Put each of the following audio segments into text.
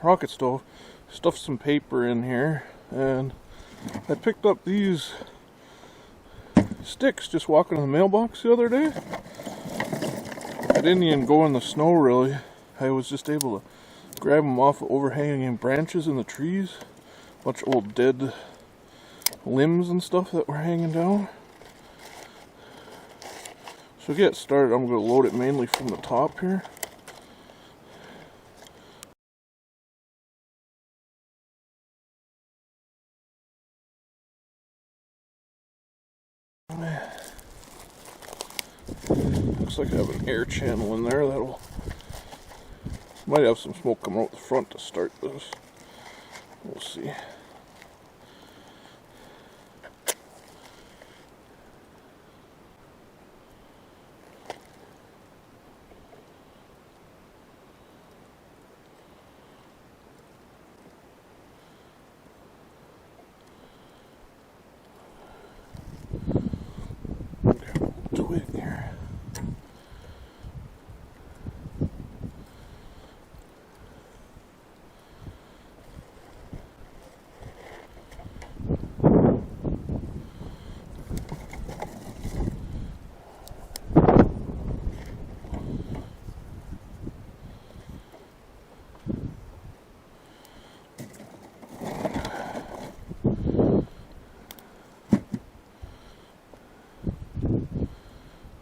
rocket stove, stuffed some paper in here, and I picked up these sticks just walking in the mailbox the other day. I didn't even go in the snow really. I was just able to grab them off of overhanging branches in the trees. A bunch of old dead limbs and stuff that were hanging down. So to get started, I'm going to load it mainly from the top here. Looks like I have an air channel in there that'll might have some smoke coming out the front to start this. We'll see. Twig here.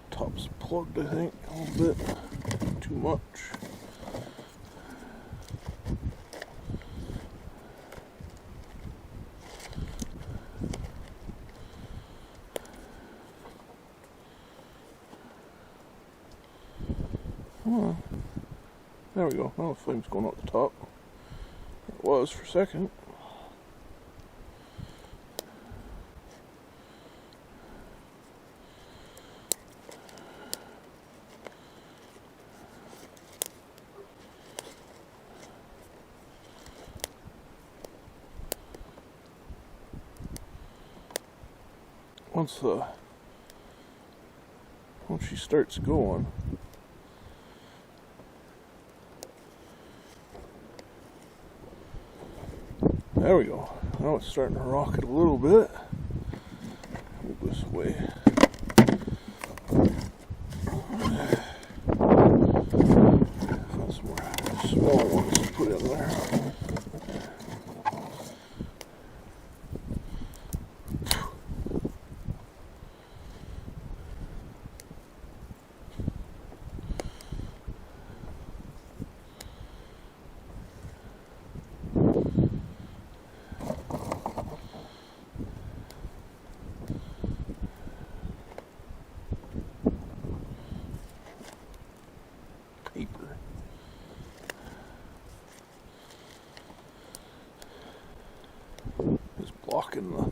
Top's plugged, I think, a little bit too much. Oh, there we go. Now the flame's going out the top. It was for a second. Once she starts going, there we go. Now it's starting to rocket a little bit. Move this way. Got some more small ones to put in there. Paper. It's blocking the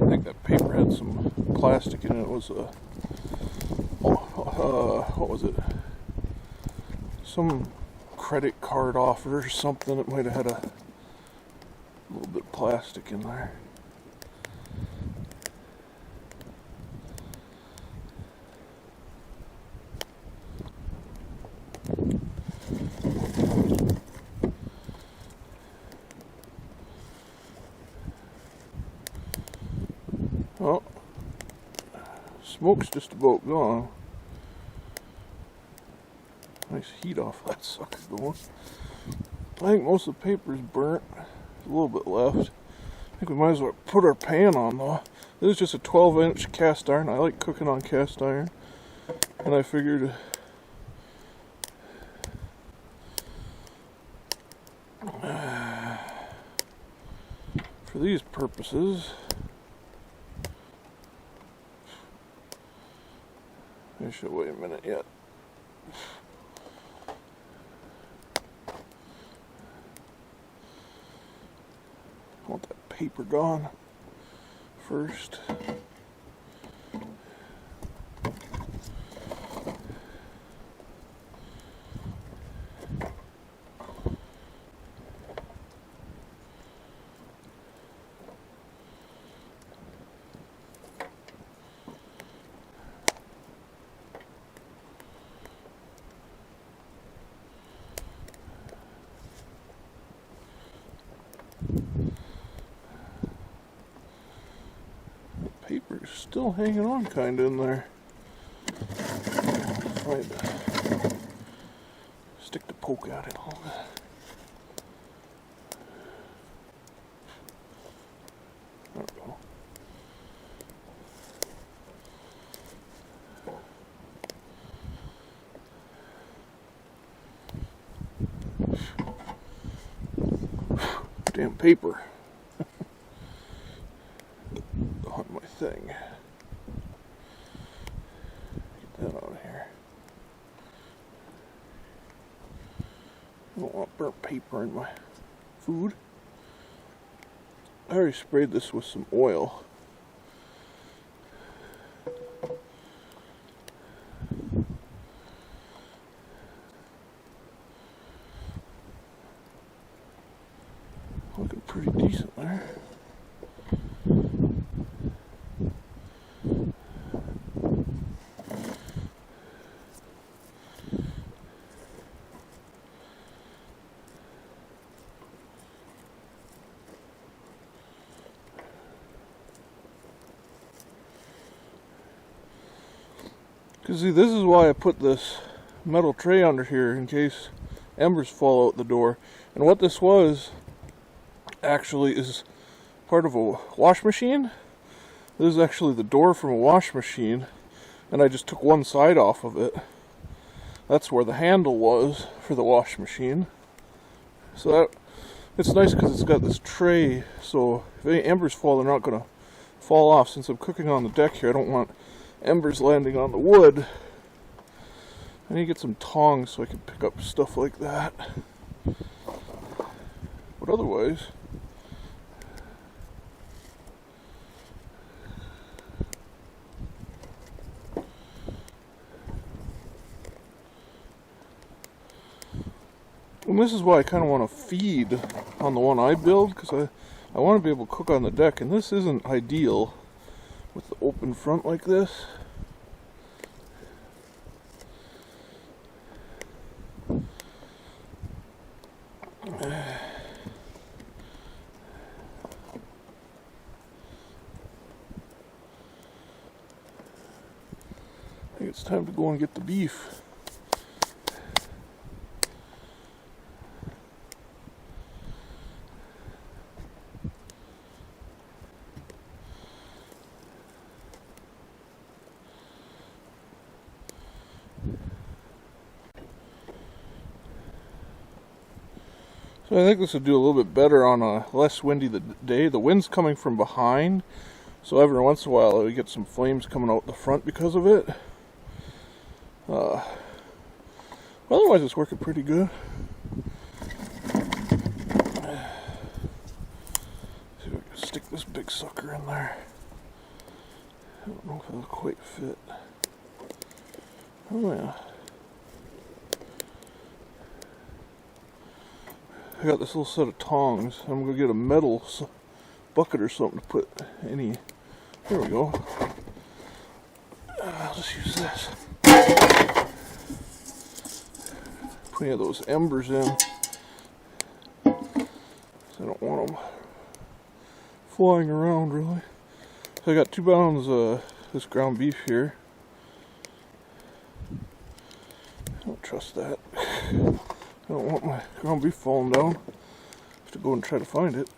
I think that paper had some plastic in it. It was a what was it? Some credit card offer or something. It might have had a little bit of plastic in there. Well, smoke's just about gone. Nice heat off that sucker going. I think most of the paper's burnt. There's a little bit left. I think we might as well put our pan on though. This is just a 12-inch cast iron. I like cooking on cast iron. And I figured for these purposes, I should wait a minute yet. I want that paper gone first. Paper's still hanging on kind of in there. Find a stick to poke at it a little bit. There we go. Damn paper on my thing. Get that out of here. I don't want burnt paper in my food. I already sprayed this with some oil. Looking pretty decent there. Because see, this is why I put this metal tray under here in case embers fall out the door. And what this was actually is part of a wash machine. This is actually the door from a wash machine, and I just took one side off of it. That's where the handle was for the wash machine. So that it's nice because it's got this tray, so if any embers fall, they're not going to fall off. Since I'm cooking on the deck here, I don't want embers landing on the wood. I need to get some tongs so I can pick up stuff like that. But otherwise, and this is why I kind of want to feed on the one I build, because I want to be able to cook on the deck, and this isn't ideal with the open front like this. I think it's time to go and get the beef. So I think this would do a little bit better on a less windy day. The wind's coming from behind, so every once in a while we get some flames coming out the front because of it. Otherwise it's working pretty good. See if I can stick this big sucker in there. I don't know if it'll quite fit. Oh yeah. I got this little set of tongs. I'm going to get a metal bucket or something to put any... There we go. I'll just use this. Put any of those embers in. So I don't want them flying around really. So I got 2 pounds of this ground beef here. I don't trust that. I don't want my ground beef falling down. I have to go and try to find it.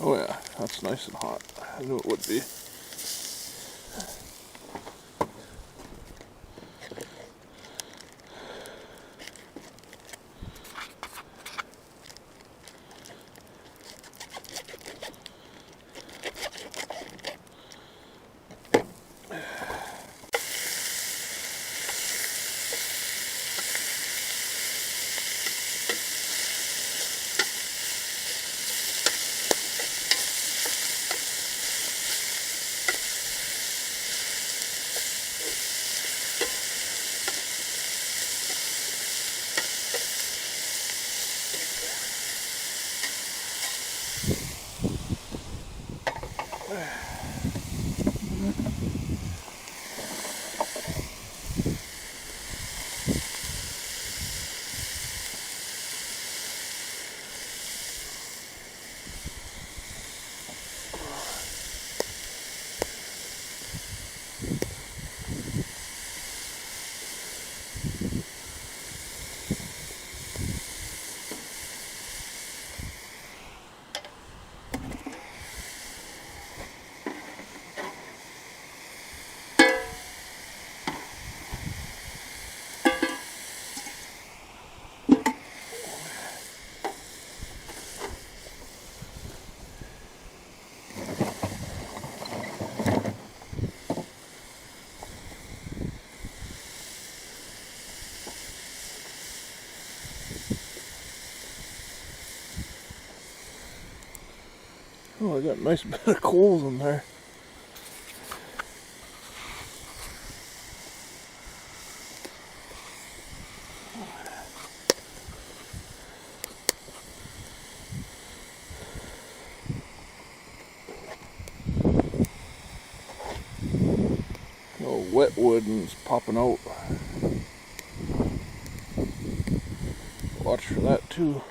Oh yeah, that's nice and hot. I knew it would be. Oh, I got a nice bit of coals in there. Oh, wet wood and it's popping out. Watch for that too.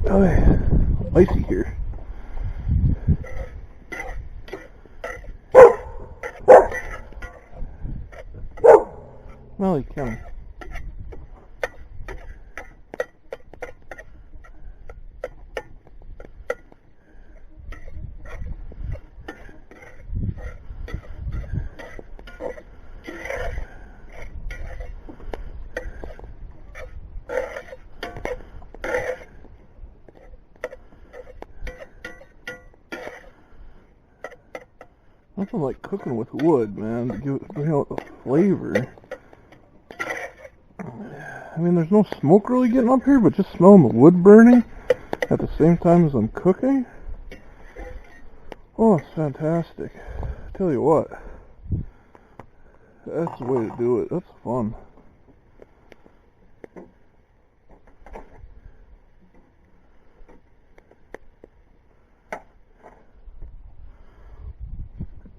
Oh yeah, icy here. Smelly County. Nothing like cooking with wood, man, to give out the flavor. I mean, there's no smoke really getting up here, but just smelling the wood burning at the same time as I'm cooking. Oh, it's fantastic. Tell you what, that's the way to do it. That's fun.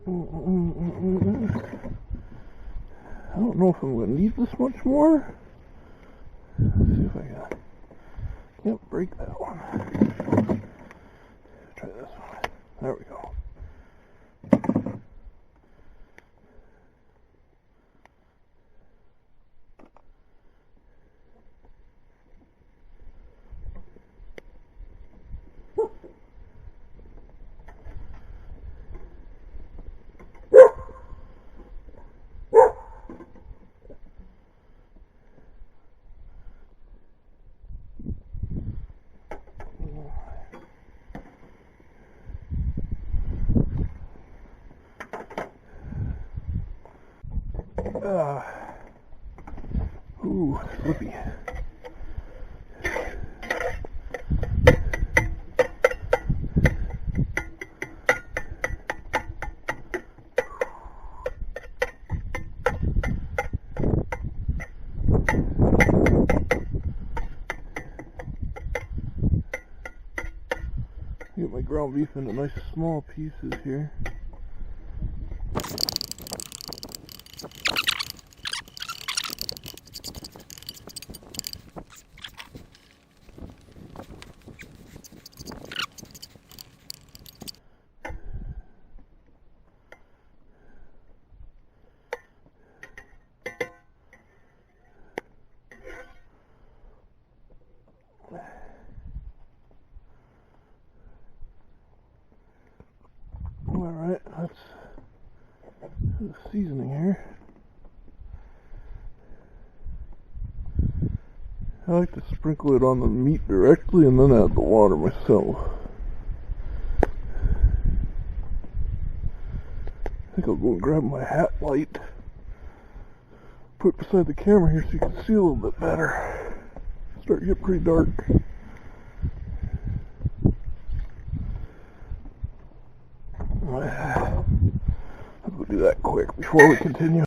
I don't know if I'm going to need this much more. Let's see if I can't break that one. Try this one. There we go. Ooh, slippy. Get my ground beef into nice small pieces here. seasoning here. I like to sprinkle it on the meat directly and then add the water myself. I think I'll go and grab my hat light, put it beside the camera here so you can see a little bit better. It's starting to get pretty dark. I'll go do that quick before we continue.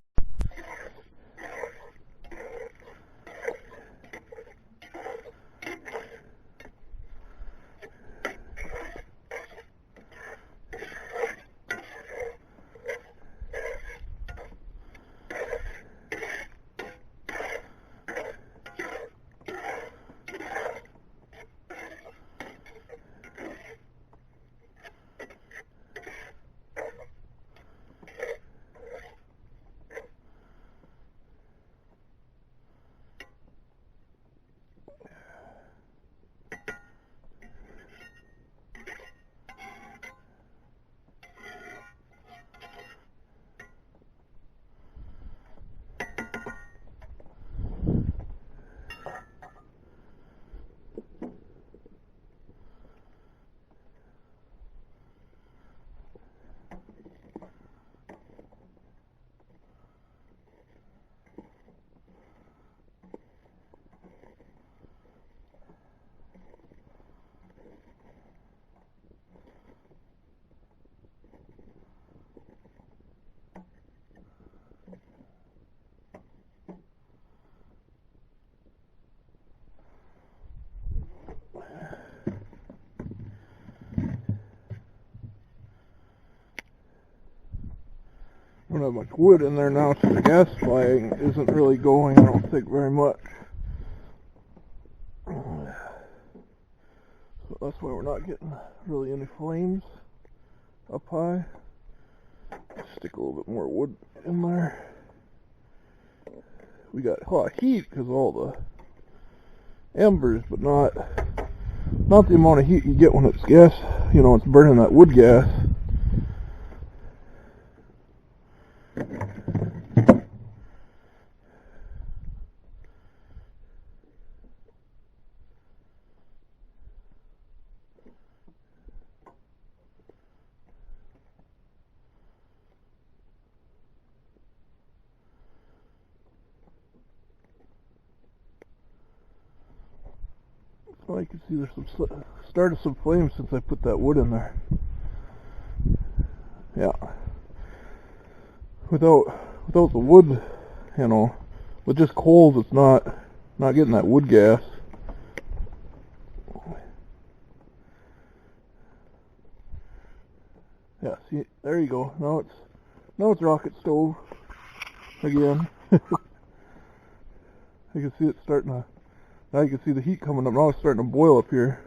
I don't have much wood in there now, so the gas flying isn't really going, I don't think, very much. So that's why we're not getting really any flames up high. Stick a little bit more wood in there. We got a lot of heat because of all the embers, but not the amount of heat you get when it's gas, you know, it's burning that wood gas. Well, you can see there's some started some flames since I put that wood in there. Yeah. Without the wood, you know, with just coals, it's not getting that wood gas. Yeah, see, there you go. Now it's rocket stove again. You can see it starting to. Now you can see the heat coming up. Now it's starting to boil up here.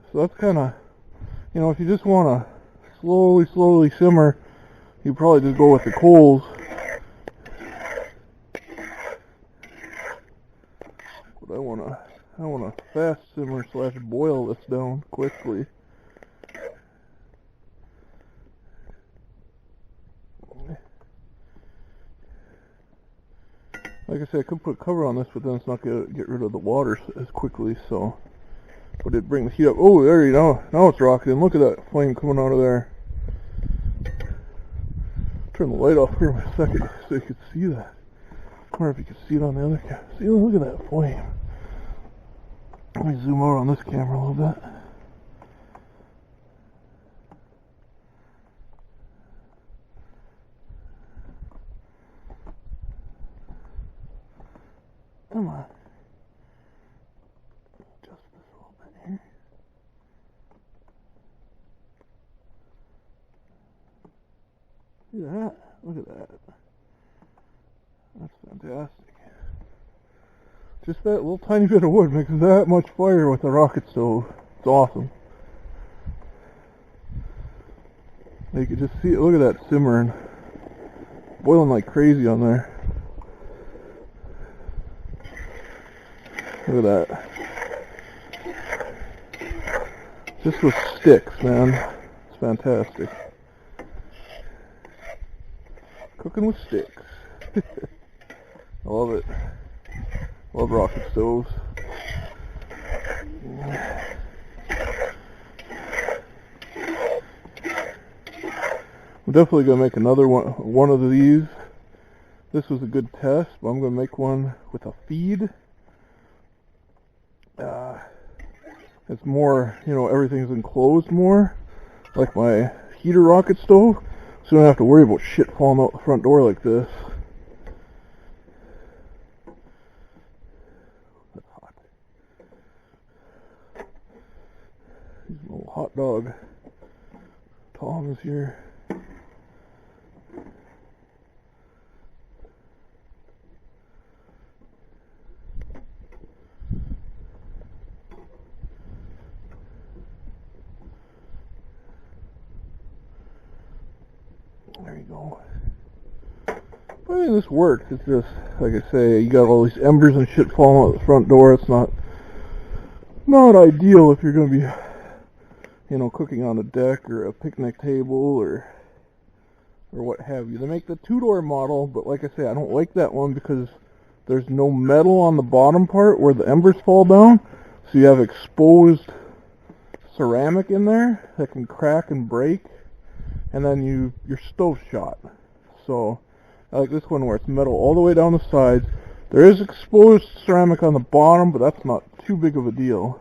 So that's kind of, you know, if you just want to slowly simmer, you probably just go with the coals. But I want to fast simmer / boil this down quickly. Like I said, I could put a cover on this, but then it's not going to get rid of the water as quickly, so. But it brings the heat up. Oh, there you go. Now it's rocketing. Look at that flame coming out of there. Turn the light off here for a second so you can see that. I wonder if you can see it on the other camera. See, look at that flame. Let me zoom out on this camera a little bit. Come on. Adjust this a little bit here. See that? Look at that. That's fantastic. Just that little tiny bit of wood makes that much fire with a rocket stove. It's awesome. You can just see it. Look at that simmering. Boiling like crazy on there. Look at that. Just with sticks, man. It's fantastic. Cooking with sticks. I love it. Love rocket stoves. I'm definitely going to make another one of these. This was a good test, but I'm going to make one with a feed. It's more, you know, everything's enclosed more, like my heater rocket stove, so you don't have to worry about shit falling out the front door like this. That's hot. These little hot dog Tom's here. There you go. I mean, this works. It's just, like I say, you got all these embers and shit falling out the front door. It's not ideal if you're going to be, you know, cooking on a deck or a picnic table or what have you. They make the 2-door model, but like I say, I don't like that one because there's no metal on the bottom part where the embers fall down. So you have exposed ceramic in there that can crack and break. And then your stove's shot. So I like this one where it's metal all the way down the sides. There is exposed ceramic on the bottom, but that's not too big of a deal.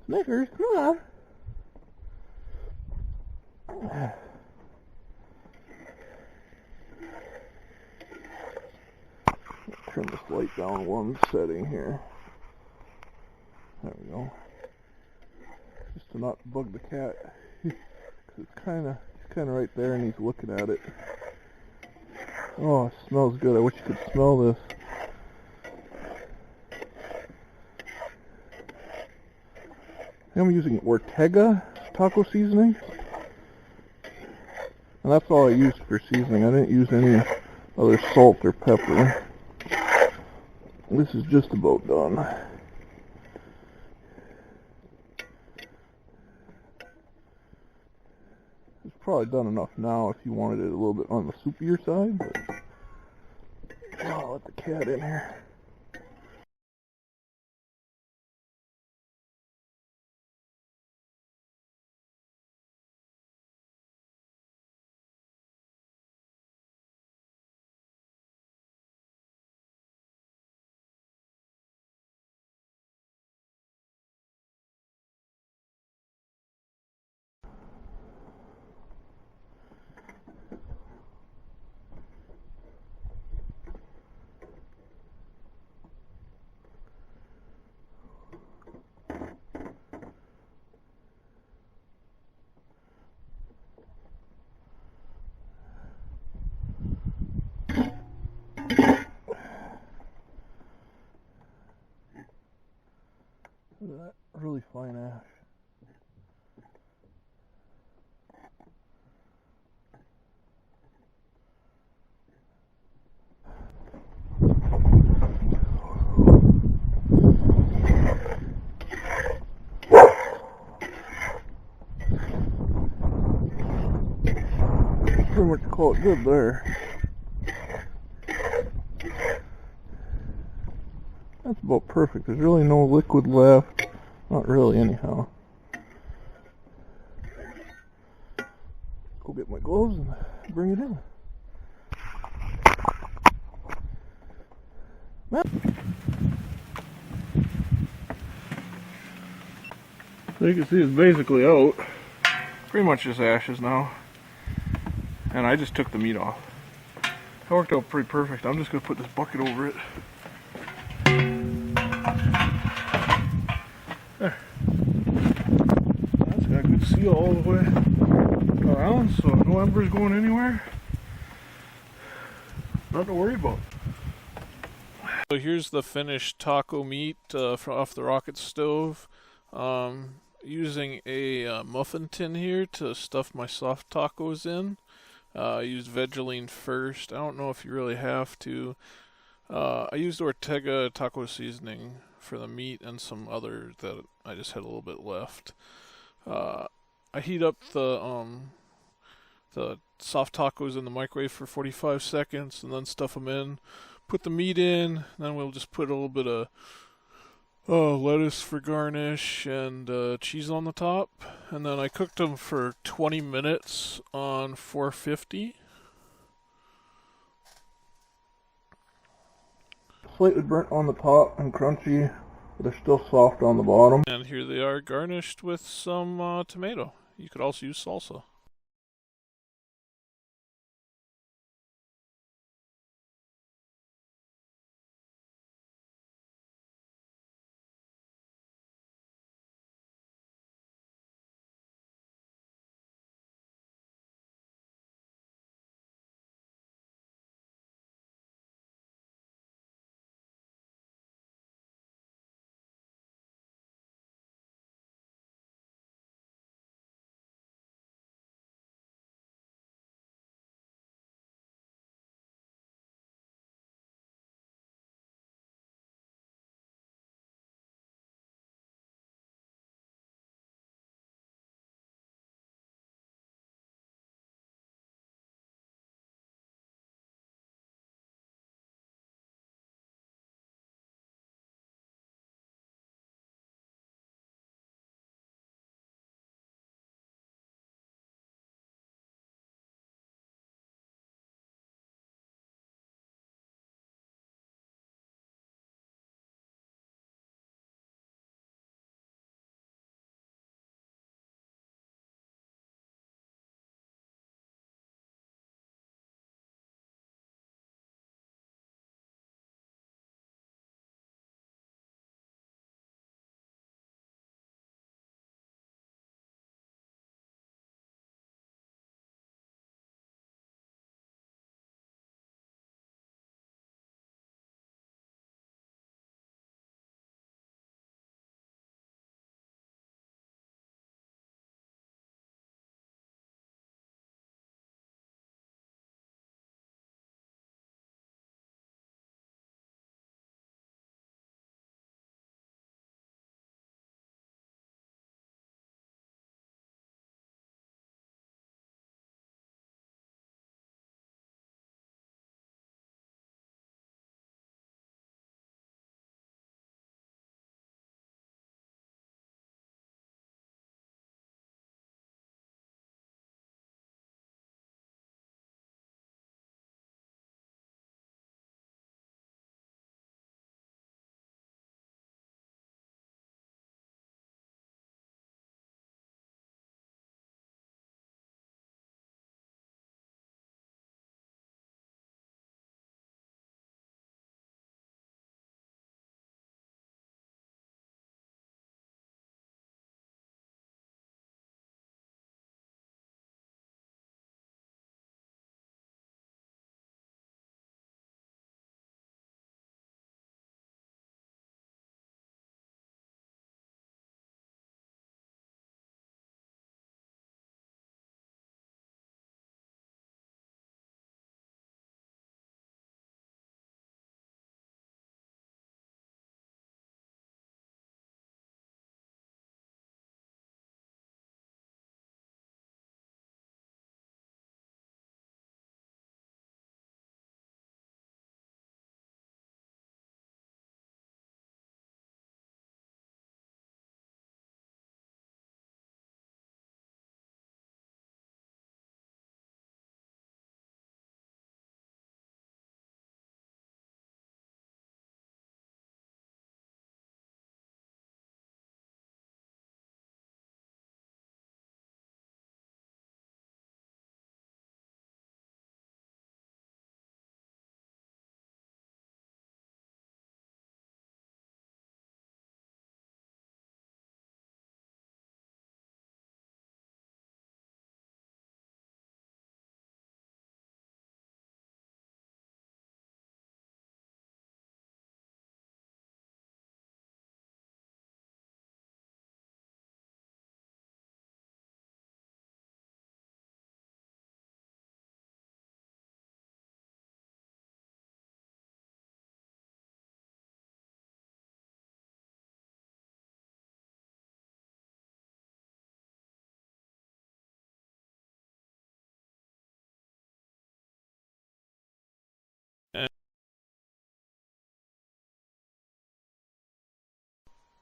Snickers, come on. Turn this light down one setting here. There we go. Just to not bug the cat. He's kind of right there and he's looking at it. Oh, it smells good. I wish you could smell this. I'm using Ortega taco seasoning. And that's all I used for seasoning. I didn't use any other salt or pepper. This is just about done. Probably done enough now if you wanted it a little bit on the soupier side, but I'll let the cat in here. Look at that really fine ash. Pretty much call it good there. That's about perfect. There's really no liquid left. Not really, anyhow. Go get my gloves and bring it in. So you can see it's basically out. Pretty much just ashes now. And I just took the meat off. That worked out pretty perfect. I'm just going to put this bucket over it. There. That's got a good seal all the way around, so no embers going anywhere. Nothing to worry about. So here's the finished taco meat off the rocket stove. Using a muffin tin here to stuff my soft tacos in. I used Vegeline first. I don't know if you really have to. I used Ortega taco seasoning for the meat and some other that I just had a little bit left. I heat up the the soft tacos in the microwave for 45 seconds and then stuff them in. Put the meat in, then we'll just put a little bit of lettuce for garnish and cheese on the top. And then I cooked them for 20 minutes on 450. Slightly burnt on the top and crunchy, but they're still soft on the bottom. And here they are garnished with some tomato. You could also use salsa.